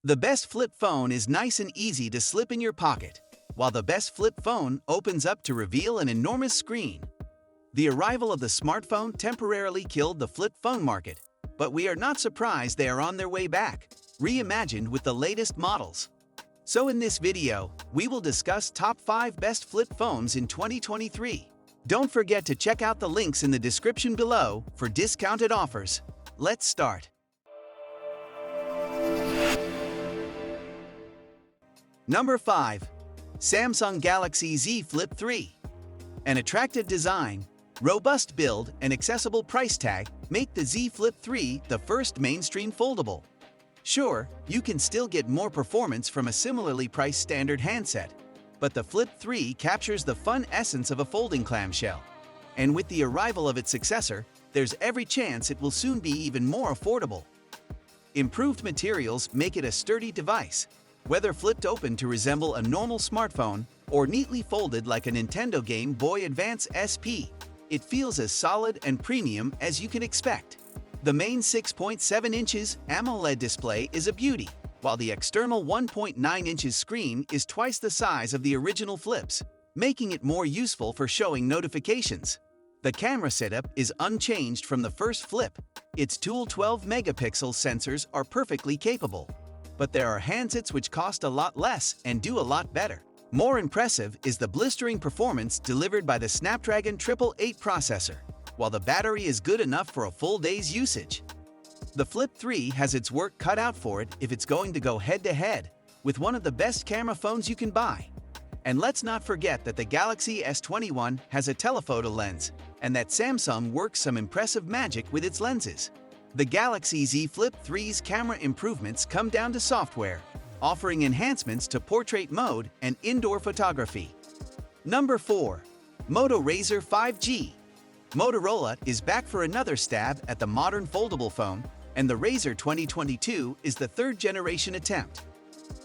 The best flip phone is nice and easy to slip in your pocket, while the best flip phone opens up to reveal an enormous screen. The arrival of the smartphone temporarily killed the flip phone market, but we are not surprised they are on their way back, reimagined with the latest models. So in this video, we will discuss top 5 best flip phones in 2023. Don't forget to check out the links in the description below for discounted offers. Let's start. Number 5. Samsung Galaxy Z Flip 3. An attractive design, robust build, and accessible price tag make the Z Flip 3 the first mainstream foldable. Sure, you can still get more performance from a similarly priced standard handset, but the Flip 3 captures the fun essence of a folding clamshell. And with the arrival of its successor, there's every chance it will soon be even more affordable. Improved materials make it a sturdy device, whether flipped open to resemble a normal smartphone or neatly folded like a Nintendo Game Boy Advance SP. It feels as solid and premium as you can expect. The main 6.7 inches AMOLED display is a beauty, while the external 1.9 inches screen is twice the size of the original Flips, making it more useful for showing notifications. The camera setup is unchanged from the first Flip. Its dual 12-megapixel sensors are perfectly capable. But there are handsets which cost a lot less and do a lot better. More impressive is the blistering performance delivered by the Snapdragon 888 processor, while the battery is good enough for a full day's usage. The Flip 3 has its work cut out for it if it's going to go head-to-head with one of the best camera phones you can buy. And let's not forget that the Galaxy S21 has a telephoto lens, and that Samsung works some impressive magic with its lenses. The Galaxy Z Flip 3's camera improvements come down to software, offering enhancements to portrait mode and indoor photography. Number 4. Moto Razr 5G. Motorola is back for another stab at the modern foldable phone, and the Razr 2022 is the third-generation attempt.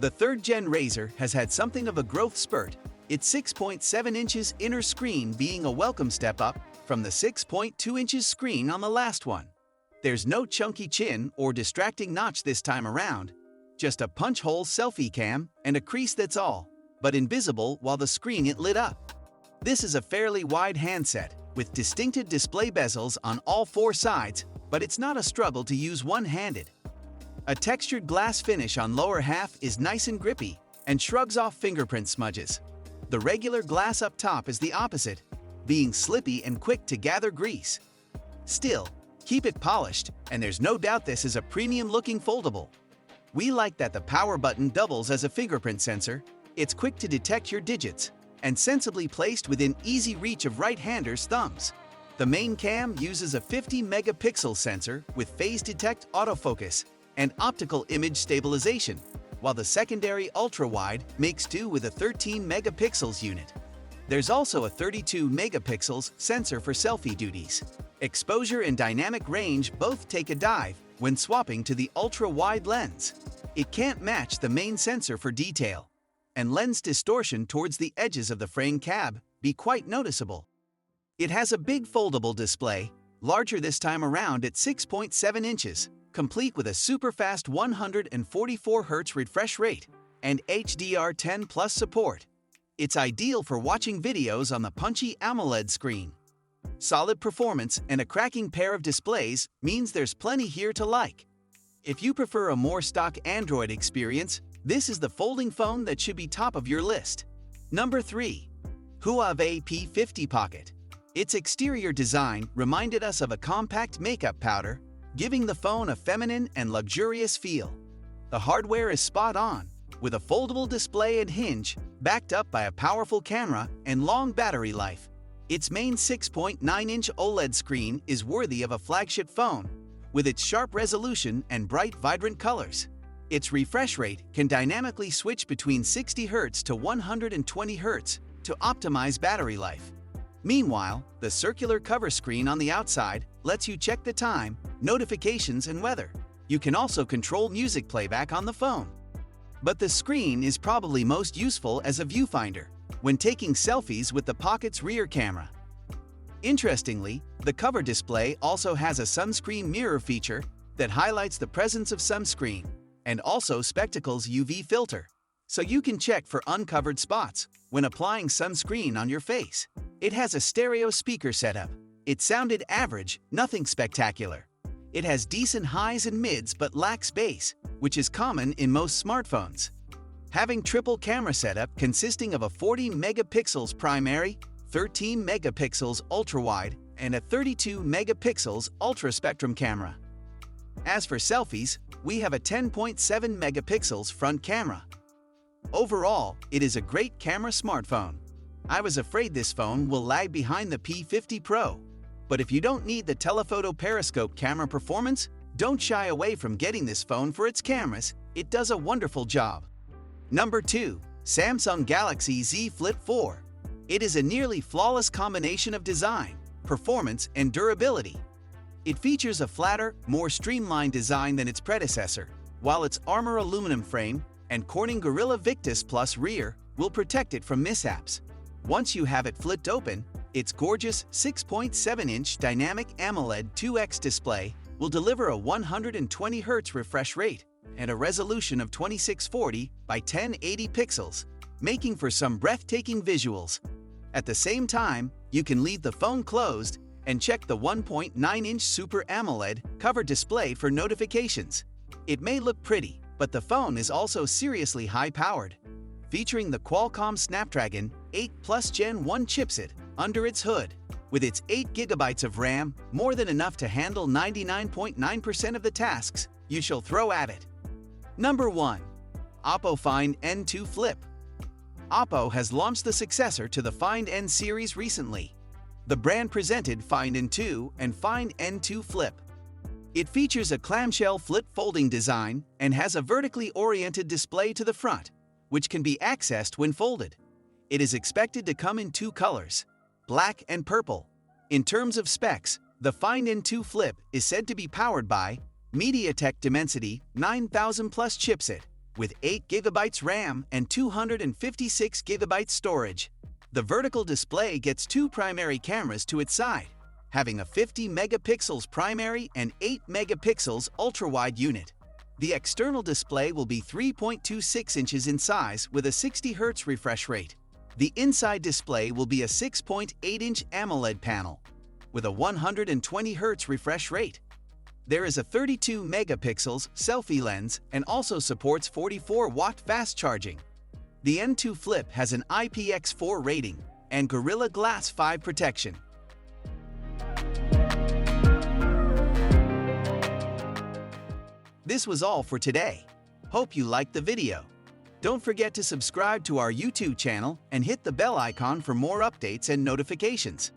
The third-gen Razr has had something of a growth spurt, its 6.7 inches inner screen being a welcome step up from the 6.2 inches screen on the last one. There's no chunky chin or distracting notch this time around, just a punch-hole selfie cam and a crease that's all but invisible while the screen is lit up. This is a fairly wide handset with distinctive display bezels on all 4 sides, but it's not a struggle to use one-handed. A textured glass finish on lower half is nice and grippy and shrugs off fingerprint smudges. The regular glass up top is the opposite, being slippy and quick to gather grease. Still, keep it polished, and there's no doubt this is a premium-looking foldable. We like that the power button doubles as a fingerprint sensor, it's quick to detect your digits, and sensibly placed within easy reach of right-handers' thumbs. The main cam uses a 50-megapixel sensor with phase detect autofocus and optical image stabilization, while the secondary ultra-wide makes do with a 13-megapixels unit. There's also a 32-megapixels sensor for selfie duties. Exposure and dynamic range both take a dive when swapping to the ultra-wide lens. It can't match the main sensor for detail, and lens distortion towards the edges of the frame cab be quite noticeable. It has a big foldable display, larger this time around at 6.7 inches, complete with a super-fast 144 Hz refresh rate and HDR10+ support. It's ideal for watching videos on the punchy AMOLED screen. Solid performance and a cracking pair of displays means there's plenty here to like. If you prefer a more stock Android experience, this is the folding phone that should be top of your list. Number 3. Huawei P50 Pocket. Its exterior design reminded us of a compact makeup powder, giving the phone a feminine and luxurious feel. The hardware is spot on, with a foldable display and hinge, backed up by a powerful camera and long battery life. Its main 6.9-inch OLED screen is worthy of a flagship phone, with its sharp resolution and bright, vibrant colors. Its refresh rate can dynamically switch between 60 Hz to 120 Hz to optimize battery life. Meanwhile, the circular cover screen on the outside lets you check the time, notifications, and weather. You can also control music playback on the phone. But the screen is probably most useful as a viewfinder when taking selfies with the Pocket's rear camera. Interestingly, the cover display also has a sunscreen mirror feature that highlights the presence of sunscreen, and also spectacles UV filter, so you can check for uncovered spots when applying sunscreen on your face. It has a stereo speaker setup. It sounded average, nothing spectacular. It has decent highs and mids but lacks bass, which is common in most smartphones. Having triple camera setup consisting of a 40 megapixels primary, 13 megapixels ultra-wide, and a 32 megapixels ultra-spectrum camera. As for selfies, we have a 10.7 megapixels front camera. Overall, it is a great camera smartphone. I was afraid this phone will lag behind the P50 Pro. But if you don't need the telephoto periscope camera performance, don't shy away from getting this phone for its cameras. It does a wonderful job. Number 2. Samsung Galaxy Z Flip 4. It is a nearly flawless combination of design, performance, and durability. It features a flatter, more streamlined design than its predecessor, while its Armor aluminum frame and Corning Gorilla Victus Plus rear will protect it from mishaps. Once you have it flipped open, its gorgeous 6.7-inch dynamic AMOLED 2X display will deliver a 120 Hz refresh rate and a resolution of 2640 by 1080 pixels, making for some breathtaking visuals. At the same time, you can leave the phone closed and check the 1.9-inch Super AMOLED cover display for notifications. It may look pretty, but the phone is also seriously high-powered. Featuring the Qualcomm Snapdragon 8 Plus Gen 1 chipset under its hood. With its 8 GB of RAM, more than enough to handle 99.9% of the tasks you shall throw at it. Number 1. Oppo Find N2 Flip. Oppo has launched the successor to the Find N series recently. The brand presented Find N2 and Find N2 Flip. It features a clamshell flip folding design and has a vertically oriented display to the front, which can be accessed when folded. It is expected to come in 2 colors, black and purple. In terms of specs, the Find N2 Flip is said to be powered by MediaTek Dimensity 9000 Plus chipset with 8 GB RAM and 256 GB storage. The vertical display gets 2 primary cameras to its side, having a 50 megapixels primary and 8 megapixels ultra-wide unit. The external display will be 3.26 inches in size with a 60 Hz refresh rate. The inside display will be a 6.8-inch AMOLED panel with a 120 Hz refresh rate. There is a 32 megapixels selfie lens and also supports 44-watt fast charging. The N2 Flip has an IPX4 rating and Gorilla Glass 5 protection. This was all for today. Hope you liked the video. Don't forget to subscribe to our YouTube channel and hit the bell icon for more updates and notifications.